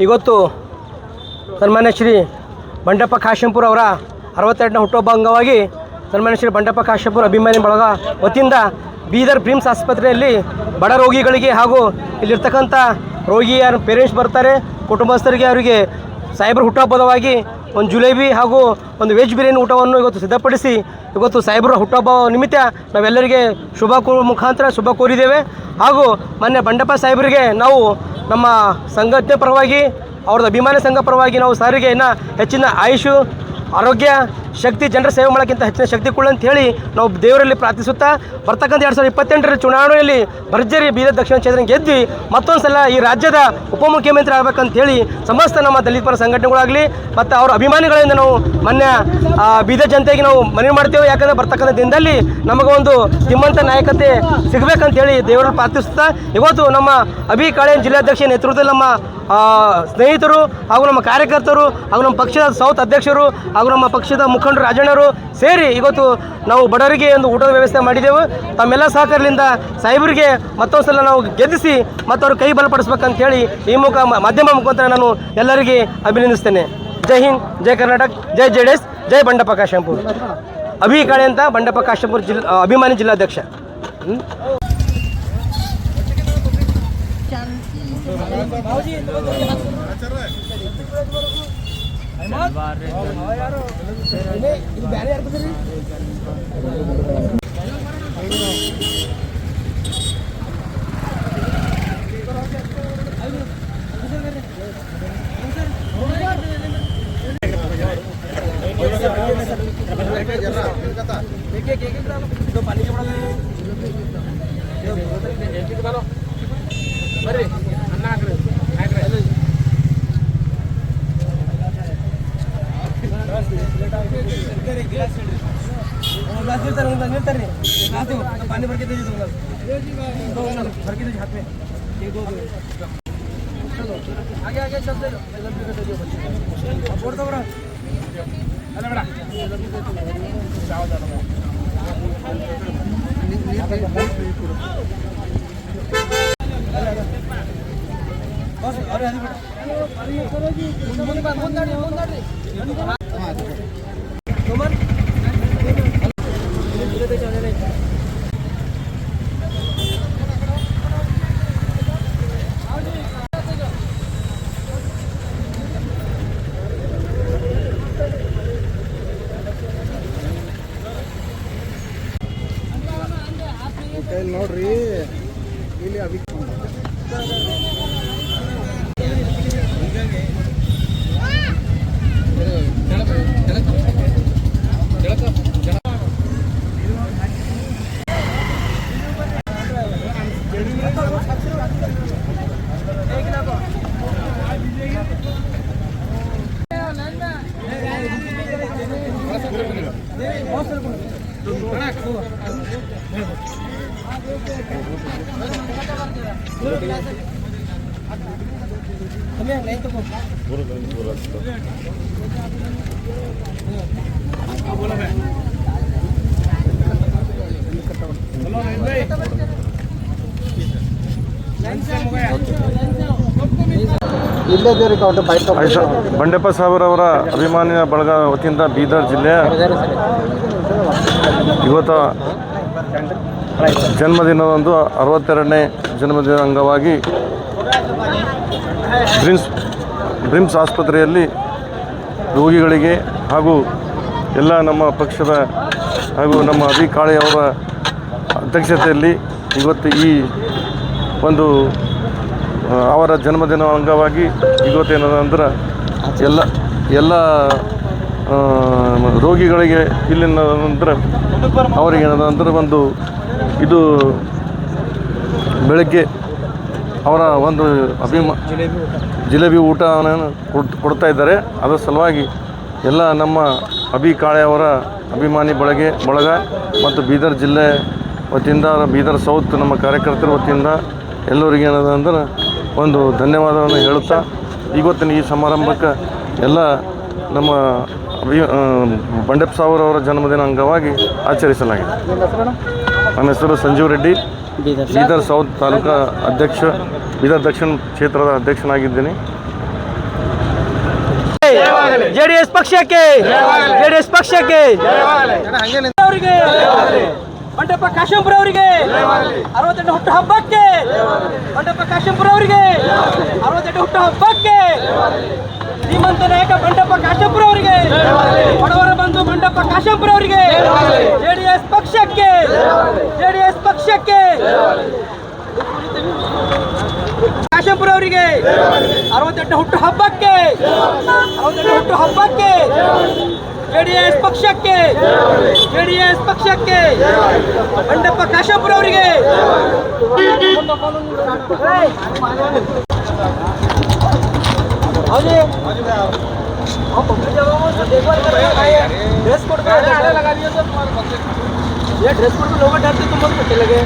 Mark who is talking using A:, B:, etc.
A: ಇವತ್ತು ಸನ್ಮಾನ್ಯ ಶ್ರೀ ಬಂಡೆಪ್ಪ ಕಾಶೆಂಪುರ ಅವರ 62ನೇ ಹುಟ್ಟುಹಬ್ಬ ಅಂಗವಾಗಿ ಸನ್ಮಾನ್ಯ ಶ್ರೀ ಬಂಡೆಪ್ಪ ಕಾಶೆಂಪುರ ಅಭಿಮಾನಿ ಬಳಗ ವತಿಯಿಂದ ಬೀದರ್ ಬ್ರಿಮ್ಸ್ ಆಸ್ಪತ್ರೆಯಲ್ಲಿ ಬಡ ರೋಗಿಗಳಿಗೆ ಹಾಗೂ ಇಲ್ಲಿರ್ತಕ್ಕಂಥ ರೋಗಿಯ ಪೇರೆಂಟ್ಸ್ ಬರ್ತಾರೆ, ಕುಟುಂಬಸ್ಥರಿಗೆ ಅವರಿಗೆ ಸಾಹೇಬ್ರ ಹುಟ್ಟುಹಬ್ಬದವಾಗಿ ಒಂದು ಜಿಲೇಬಿ ಹಾಗೂ ಒಂದು ವೆಜ್ ಬಿರಿಯಾನಿ ಊಟವನ್ನು ಇವತ್ತು ಸಿದ್ಧಪಡಿಸಿ ಇವತ್ತು ಸಾಹೇಬ್ರ ಹುಟ್ಟುಹಬ್ಬ ನಿಮಿತ್ತ ನಾವೆಲ್ಲರಿಗೆ ಮುಖಾಂತರ ಶುಭ ಕೋರಿದ್ದೇವೆ. ಹಾಗೂ ಮೊನ್ನೆ ಬಂಡೆಪ್ಪ ಸಾಹೇಬರಿಗೆ ನಾವು ನಮ್ಮ ಸಂಘಟನೆ ಪರವಾಗಿ ಅವ್ರದ್ದು ಅಭಿಮಾನಿ ಸಂಘ ಪರವಾಗಿ ನಾವು ಸಾರಿಗೆ ಇನ್ನೂ ಹೆಚ್ಚಿನ ಆಯುಷು, ಆರೋಗ್ಯ, ಶಕ್ತಿ, ಜನರ ಸೇವೆ ಮಾಡೋಕ್ಕಿಂತ ಹೆಚ್ಚಿನ ಶಕ್ತಿ ಕೊಡು ಅಂತ ಹೇಳಿ ನಾವು ದೇವರಲ್ಲಿ ಪ್ರಾರ್ಥಿಸುತ್ತಾ ಬರ್ತಕ್ಕಂಥ 2028ರ ಚುನಾವಣೆಯಲ್ಲಿ ಭರ್ಜರಿ ಬೀದರ್ ದಕ್ಷಿಣ ಕ್ಷೇತ್ರ ಗೆದ್ದು ಮತ್ತೊಂದು ಸಲ ಈ ರಾಜ್ಯದ ಉಪಮುಖ್ಯಮಂತ್ರಿ ಆಗಬೇಕಂತ ಹೇಳಿ ಸಮಸ್ತ ನಮ್ಮ ದಲಿತ ಪರ ಸಂಘಟನೆಗಳಾಗಲಿ ಮತ್ತು ಅವರ ಅಭಿಮಾನಿಗಳಿಂದ ನಾವು ಮೊನ್ನೆ ಬೀದರ್ ಜನತೆಗೆ ನಾವು ಮನವಿ ಮಾಡ್ತೇವೆ. ಯಾಕಂದರೆ ಬರ್ತಕ್ಕಂಥ ದಿನದಲ್ಲಿ ನಮಗೆ ಒಂದು ಶ್ರೀಮಂತ ನಾಯಕತೆ ಸಿಗಬೇಕಂತ ಹೇಳಿ ದೇವರಲ್ಲಿ ಪ್ರಾರ್ಥಿಸುತ್ತಾ ಇವತ್ತು ನಮ್ಮ ಅಭಿ ಕಾಳೇನ್ ಜಿಲ್ಲಾಧ್ಯಕ್ಷ ನೇತೃತ್ವದಲ್ಲಿ ನಮ್ಮ ಸ್ನೇಹಿತರು ಹಾಗೂ ನಮ್ಮ ಕಾರ್ಯಕರ್ತರು ಹಾಗೂ ನಮ್ಮ ಪಕ್ಷದ ಸೌತ್ ಅಧ್ಯಕ್ಷರು ಹಾಗೂ ನಮ್ಮ ಪಕ್ಷದ ಮುಖಂಡರು ರಾಜಣ್ಣರು ಸೇರಿ ಇವತ್ತು ನಾವು ಬಡವರಿಗೆ ಒಂದು ಊಟದ ವ್ಯವಸ್ಥೆ ಮಾಡಿದೆವು. ತಮ್ಮೆಲ್ಲ ಸಹಕಾರದಿಂದ ಸಾಹೇಬರಿಗೆ ಮತ್ತೊಂದು ಸಲ ನಾವು ಗೆದ್ದಿಸಿ ಮತ್ತು ಅವ್ರ ಕೈ ಬಲಪಡಿಸ್ಬೇಕಂತ ಹೇಳಿ ಈ ಮಾಧ್ಯಮ ಮುಖಾಂತರ ನಾನು ಎಲ್ಲರಿಗೆ ಅಭಿನಂದಿಸ್ತೇನೆ. ಜೈ ಹಿಂದ್, ಜೈ ಕರ್ನಾಟಕ, ಜೈ JDS, ಜೈ ಬಂಡೆಪ್ಪ ಕಾಶೆಂಪುರ. ಅಭಿ ಕಾಳೆ ಅಂತ ಬಂಡೆಪ್ಪ ಕಾಶೆಂಪುರ ಅಭಿಮಾನಿ ಜಿಲ್ಲಾಧ್ಯಕ್ಷ. पानी भर के दे दूंगा, भर के हाथ में ये दो चलो आगे आगे चलते छोड़ दो बड़ा अरे बड़ा जाओ जाओ बस अरे अरे करो जी मुंदाड़ी तुमन
B: ನೋಡ್ರಿ ಇಲ್ಲಿ ಅಭಿ
C: ಬಂಡೆಪ್ಪ ಸಾಹೇಬರವರ ಅಭಿಮಾನಿಯ ಬಳಗ ವತಿಯಿಂದ ಬೀದರ್ ಜಿಲ್ಲೆಯ ಇವತ್ತು ಜನ್ಮದಿನದಂದು 62ನೇ ಜನ್ಮದಿನ ಅಂಗವಾಗಿ ಬ್ರಿಮ್ಸ್ ಆಸ್ಪತ್ರೆಯಲ್ಲಿ ರೋಗಿಗಳಿಗೆ ಹಾಗೂ ಎಲ್ಲ ನಮ್ಮ ಪಕ್ಷದ ಹಾಗೂ ನಮ್ಮ ಅಭಿ ಕಾಳೆಯವರ ಅಧ್ಯಕ್ಷತೆಯಲ್ಲಿ ಇವತ್ತು ಈ ಒಂದು ಅವರ ಜನ್ಮದಿನ ಅಂಗವಾಗಿ ಇವತ್ತೇನಂದ್ರೆ ಎಲ್ಲ ರೋಗಿಗಳಿಗೆ ಇಲ್ಲಿನ ನಂತರ ಅವರಿಗೆ ಏನಂದ್ರೆ ಒಂದು ಇದು ಬೆಳಗ್ಗೆ ಅವರ ಒಂದು ಜಿಲೇಬಿ ಊಟವನ್ನು ಕೊಡ್ತಾ ಇದ್ದಾರೆ. ಅದರ ಸಲುವಾಗಿ ಎಲ್ಲ ನಮ್ಮ ಅಭಿ ಕಾಳೆ ಅವರ ಅಭಿಮಾನಿ ಬಳಗ ಮತ್ತು ಬೀದರ್ ಜಿಲ್ಲೆ ವತಿಯಿಂದ ಬೀದರ್ ಸೌತ್ ನಮ್ಮ ಕಾರ್ಯಕರ್ತರ ವತಿಯಿಂದ ಎಲ್ಲರಿಗೆ ಏನಂದ್ರೆ ಒಂದು ಧನ್ಯವಾದವನ್ನು ಹೇಳುತ್ತಾ ಇವತ್ತಿನ ಈ ಸಮಾರಂಭಕ್ಕೆ ಎಲ್ಲ ನಮ್ಮ ಬಂಡೆಪ್ಪ ಸಾಹೇಬರವರ ಜನ್ಮದಿನ ಅಂಗವಾಗಿ ಆಚರಿಸಲಾಗಿದೆ. ನನ್ನ ಹೆಸರು ಸಂಜೀವ್ ರೆಡ್ಡಿ, ಬೀದರ್ ಸೌತ್ ತಾಲೂಕಾ ಅಧ್ಯಕ್ಷ, ಬೀದರ್ ದಕ್ಷಿಣ ಕ್ಷೇತ್ರದ ಅಧ್ಯಕ್ಷನಾಗಿದ್ದೀನಿ.
A: ಜೆಡಿಎಸ್ ಪಕ್ಷಕ್ಕೆ ಜೆಡಿಎಸ್ ಪಕ್ಷಕ್ಕೆ ಅವರಿಗೆ ಬಂಡೆಪ್ಪ ಕಾಶೆಂಪುರ ಅವರಿಗೆ 68 ಹುಟ್ಟು ಹಬ್ಬಕ್ಕೆ ಬಂಡೆಪ್ಪ ಕಾಶೆಂಪುರ ಅವರಿಗೆ 68 ಹುಟ್ಟು ಹಬ್ಬಕ್ಕೆ ಶ್ರೀಮಂತ ನಾಯಕ ಬಂಡೆಪ್ಪ ಕಾಶೆಂಪುರ ಅವರಿಗೆ ಬಡವರ ಬಂಧು ಬಂಡೆಪ್ಪ ಕಾಶೆಂಪುರ ಅವರಿಗೆ ಜೆಡಿಎಸ್ ಪಕ್ಷಕ್ಕೆ ಜೆಡಿಎಸ್ ಪಕ್ಷಕ್ಕೆ ಕಾಶೆಂಪುರ ಅವರಿಗೆ 68 ಹುಟ್ಟು ಹಬ್ಬಕ್ಕೆ 68 ಹುಟ್ಟು ಹಬ್ಬಕ್ಕೆ ಜೆಡಿಎಸ್ ಪಕ್ಷಕ್ಕೆ ಜೆಡಿಎಸ್ ಪಕ್ಷಕ್ಕೆ ಬಂಡೆಪ್ಪ ಕಾಶೆಂಪುರ ಅವರಿಗೆ ड्रेस कोड पे लगा दिया सर ये ड्रेस कोड पे लोग डरते तुम बहुत लगे